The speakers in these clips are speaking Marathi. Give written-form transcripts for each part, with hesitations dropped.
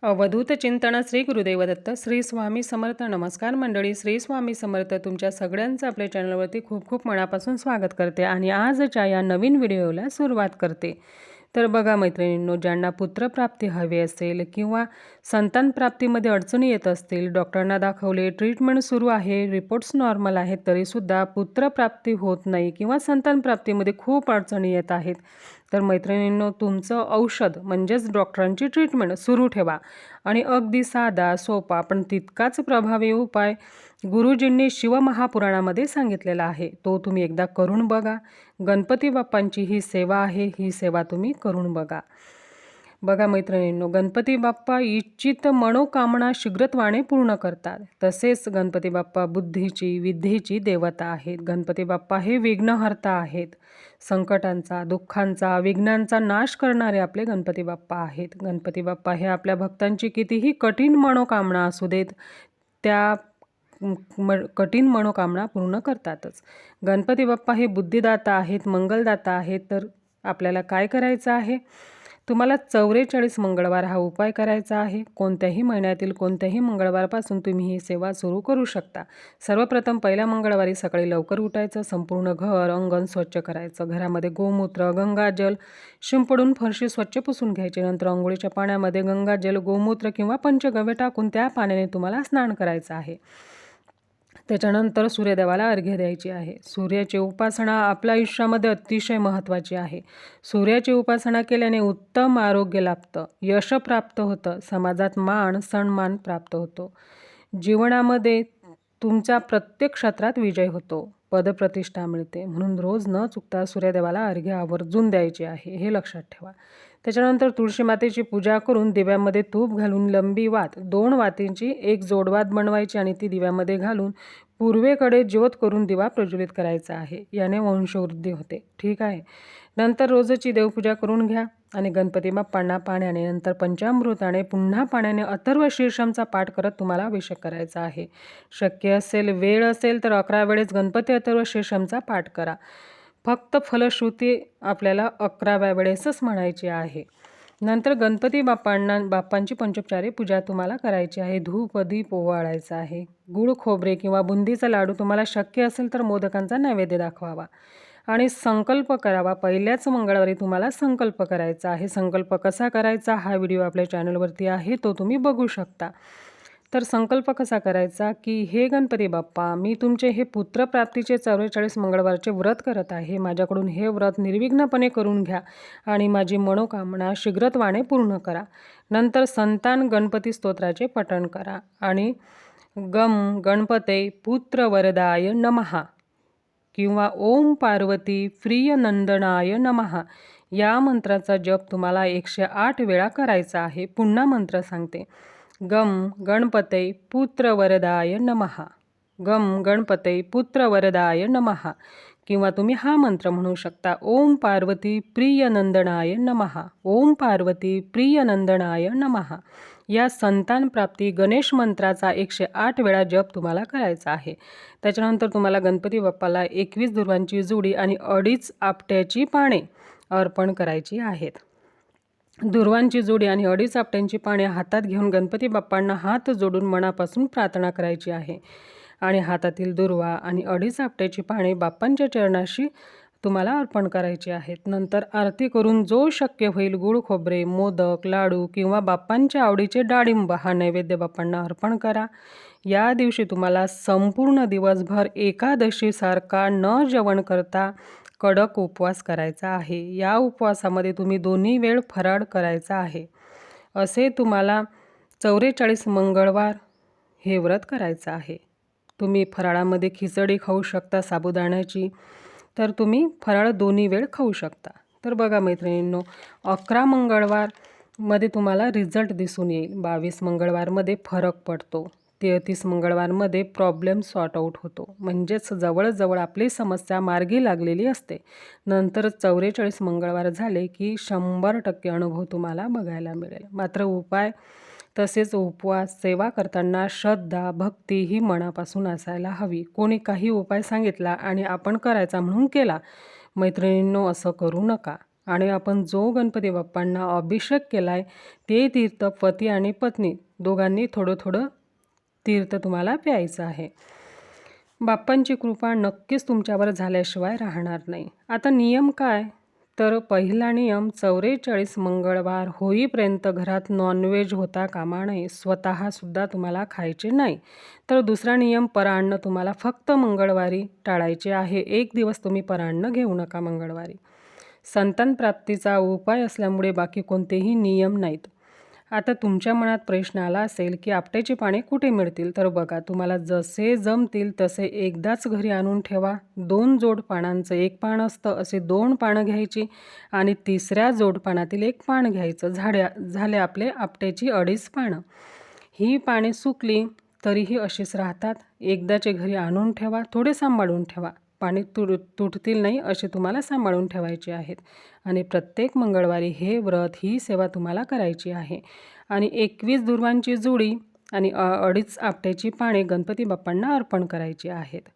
अवधूत चिंतन श्री गुरुदेव दत्त श्री स्वामी समर्थ. नमस्कार मंडळी, श्री स्वामी समर्थ तुमच्या सगळ्यांचं आपल्या चॅनलवरती खूप खूप मनापासून स्वागत करते आणि आजच्या या नवीन व्हिडिओला सुरुवात करते. तर बघा मैत्रिणींनो, ज्यांना पुत्रप्राप्ती हवी असेल किंवा संतान प्राप्तीमध्ये अडचणी येत असतील, डॉक्टरांना दाखवले, ट्रीटमेंट सुरू आहे, रिपोर्ट्स नॉर्मल आहेत, तरीसुद्धा पुत्रप्राप्ती होत नाही किंवा संतान प्राप्तीमध्ये खूप अडचणी येत आहेत, तर मैत्रिणींनो, तुमचं औषध म्हणजेच डॉक्टरांची ट्रीटमेंट सुरू ठेवा. आणि अगदी साधा, सोपा पण तितकाच प्रभावी उपाय गुरुजींनी शिवमहापुराणामध्ये सांगितलेला आहे. तो तुम्ही एकदा करून बघा. गणपती बाप्पांची ही सेवा आहे, ही सेवा तुम्ही करून बघा. बघा मैत्रिणींनो, गणपती बाप्पा इच्छित मनोकामना शीघ्रत्वाने पूर्ण करतात. तसेच गणपती बाप्पा बुद्धीची, विद्येची देवता आहेत. गणपती बाप्पा हे विघ्नहर्ता आहेत. संकटांचा, दुःखांचा, विघ्नांचा नाश करणारे आपले गणपती बाप्पा आहेत. गणपती बाप्पा हे आपल्या भक्तांची कितीही कठीण मनोकामना असू देत, त्या कठीण मनोकामना पूर्ण करतातच. गणपती बाप्पा हे बुद्धिदाता आहेत, मंगलदाता आहेत. तर आपल्याला काय करायचं आहे? तुम्हाला 44 मंगळवार हा उपाय करायचा आहे. कोणत्याही महिन्यातील कोणत्याही मंगळवारपासून तुम्ही ही सेवा सुरू करू शकता. सर्वप्रथम पहिल्या मंगळवारी सकाळी लवकर उठायचं, संपूर्ण घर, अंगण स्वच्छ करायचं. घरामध्ये गोमूत्र, गंगाजल शिंपडून फरशी स्वच्छ पुसून घ्यायची. नंतर अंघोळीच्या पाण्यामध्ये गंगाजल, गोमूत्र किंवा पंचगव्य टाकून त्या पाण्याने तुम्हाला स्नान करायचं आहे. त्याच्यानंतर सूर्यदेवाला अर्घ्य द्यायची आहे. सूर्याची उपासना आपल्या आयुष्यामध्ये अतिशय महत्त्वाची आहे. सूर्याची उपासना केल्याने उत्तम आरोग्य लाभतं, यश प्राप्त होतं, समाजात मान सन्मान प्राप्त होतो, जीवनामध्ये तुमच्या प्रत्येक क्षेत्रात विजय होतो, पदप्रतिष्ठा मिळते. म्हणून रोज न चुकता सूर्यदेवाला अर्घ्य आवर्जून द्यायचे आहे, हे लक्षात ठेवा. त्याच्यानंतर तुळशी मातेची पूजा करून दिव्यामध्ये तूप घालून लंबी वात, 2 वातींची एक जोडवात बनवायची आणि ती दिव्यामध्ये घालून पूर्वेकडे ज्योत करून दिवा प्रज्वलित करायचा आहे. याने वंशवृद्धी होते. ठीक आहे. नंतर रोजची देवपूजा करून घ्या आणि गणपती बाप्पांना पाण्याने, नंतर पंचामृताने, पुन्हा पाण्याने अथर्व शीर्षांचा पाठ करत तुम्हाला अभिषेक करायचा आहे. शक्य असेल, वेळ असेल तर 11 वेळेस गणपती अथर्व शीर्षांचा पाठ करा. फक्त फलश्रुती आपल्याला 11व्या वेळेसच म्हणायची आहे. नंतर गणपती बाप्पांची पंचोपचारी पूजा तुम्हाला करायची आहे. धूप दीप ओवाळायचा आहे. गूळ खोबरे किंवा बुंदीचा लाडू, तुम्हाला शक्य असेल तर मोदकांचा नैवेद्य दाखवावा आणि संकल्प करावा. पहिल्याच मंगळवारी तुम्हाला संकल्प करायचा आहे. संकल्प कसा करायचा हा व्हिडिओ आपल्या चॅनलवरती आहे, तो तुम्ही बघू शकता. तर संकल्प कसा करायचा की हे गणपती बाप्पा, मी तुमचे हे पुत्रप्राप्तीचे 44 मंगळवारचे व्रत करत आहे. माझ्याकडून हे व्रत निर्विघ्नपणे करून घ्या आणि माझी मनोकामना शीघ्रत्वाने पूर्ण करा. नंतर संतान गणपती स्तोत्राचे पठण करा आणि गम गणपते पुत्रवरदाय नमः किंवा ओम पार्वती प्रिय नंदनाय नमः या मंत्राचा जप तुम्हाला 108 वेळा करायचा आहे. पुन्हा मंत्र सांगते. गम गणपते पुत्रवरदाय नमः, गम गणपते पुत्रवरदाय नमः, किंवा तुम्ही हा मंत्र म्हणू शकता. ओम पार्वती प्रिय नंदनाय नमः, ओम पार्वती प्रिय नंदनाय नमः. या संतान प्राप्ती गणेश मंत्राचा 108 वेळा जप तुम्हाला करायचा आहे. त्याच्यानंतर तुम्हाला गणपती बाप्पाला 21 दुर्वांची जुडी आणि 2.5 आपट्याची पाने अर्पण करायची आहेत. दुर्वांची जोडी आणि 2.5 आपट्यांची पाने हातात घेऊन गणपती बाप्पांना हात जोडून मनापासून प्रार्थना करायची आहे आणि हातातील दुर्वा आणि 2.5 आपट्याची पाने बाप्पांच्या चरणाशी तुम्हाला अर्पण करायची आहेत. नंतर आरती करून जो शक्य होईल गूळ खोबरे, मोदक, लाडू किंवा बाप्पांच्या आवडीचे डाळिंब हा नैवेद्य बाप्पांना अर्पण करा. या दिवशी तुम्हाला संपूर्ण दिवसभर एकादशीसारखा न जेवण करता कडक उपवास करायचा आहे. या उपवासामध्ये तुम्ही 2 वेळ फराळ करायचा आहे. असे तुम्हाला 44 मंगळवार हे व्रत करायचं आहे. तुम्ही फराळामध्ये खिचडी खाऊ शकता साबुदाण्याची, तर तुम्ही फराळ 2 वेळ खाऊ शकता. तर बघा मैत्रिणींनो, 11 मंगळवारमध्ये तुम्हाला रिझल्ट दिसून येईल. 22 मंगळवारमध्ये फरक पडतो. 33 मंगळवारमध्ये प्रॉब्लेम सॉर्ट आऊट होतो. म्हणजेच जवळजवळ आपली समस्या मार्गी लागलेली असते. नंतर 44 मंगळवार झाले की 100% अनुभव तुम्हाला बघायला मिळेल. मात्र उपाय तसेच उपवास सेवा करताना श्रद्धा भक्ती ही मनापासून असायला हवी. कोणी काही उपाय सांगितला आणि आपण करायचा म्हणून केला, मैत्रिणींनो असं करू नका. आणि आपण जो गणपती बाप्पांना अभिषेक केला आहे ते तीर्थ पती आणि पत्नी दोघांनी थोडं थोडं तीर्थ तुम्हाला प्यायचं आहे. बाप्पांची कृपा नक्कीच तुमच्यावर झाल्याशिवाय राहणार नाही. आता नियम काय? तर पहिला नियम 44 मंगळवार होईपर्यंत घरात नॉनव्हेज होता कामा नये, स्वतःसुद्धा तुम्हाला खायचे नाही. तर दुसरा नियम, परान्न तुम्हाला फक्त मंगळवारी टाळायचे आहे. एक दिवस तुम्ही परान्न घेऊ नका मंगळवारी. संतान प्राप्तीचा उपाय असल्यामुळे बाकी कोणतेही नियम नाहीत. आता तुमच्या मनात प्रश्न आला असेल की आपट्याची पाने कुठे मिळतील? तर बघा, तुम्हाला जसे जमतील तसे एकदाच घरी आणून ठेवा. 2 जोड पानांचं एक पान असतं, असे 2 पानं घ्यायची आणि तिसऱ्या जोड पानातील एक पान घ्यायचं. झाले आपले आपट्याची 2.5 पानं. ही पाने सुकली तरीही अशीच राहतात. एकदाचे घरी आणून ठेवा, थोडे सांभाळून ठेवा. पाणी तुटतील नाही असे तुम्हाला सांभाळून ठेवायचे आहेत. आणि प्रत्येक मंगळवारी हे व्रत, ही सेवा तुम्हाला करायची आहे. आणि 21 दुर्वांची जुडी आणि 2.5 आपट्याची पाने गणपती बाप्पांना अर्पण करायची आहेत.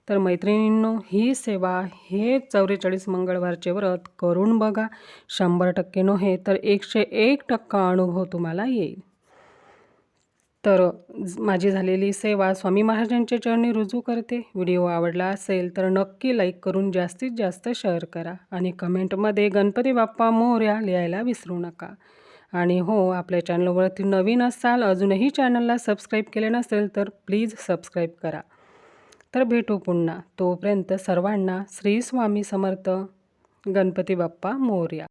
तर मैत्रिणींनो, ही सेवा, हे 44 मंगळवारचे व्रत करून बघा. 100% नव्हे तर 101% अनुभव तुम्हाला येईल. तर माझी झालेली सेवा स्वामी महाराजांच्या चरणी रुजू करते. व्हिडिओ आवडला असेल तर नक्की लाईक करून जास्तीत जास्त शेअर करा आणि कमेंटमध्ये गणपती बाप्पा मोरया लिहायला विसरू नका. आणि हो, आपल्या चॅनलवरती नवीन असाल, अजूनही चॅनलला सबस्क्राईब केले नसेल तर प्लीज सबस्क्राईब करा. तर भेटू पुन्हा. तोपर्यंत सर्वांना श्री स्वामी समर्थ. गणपती बाप्पा मोरया.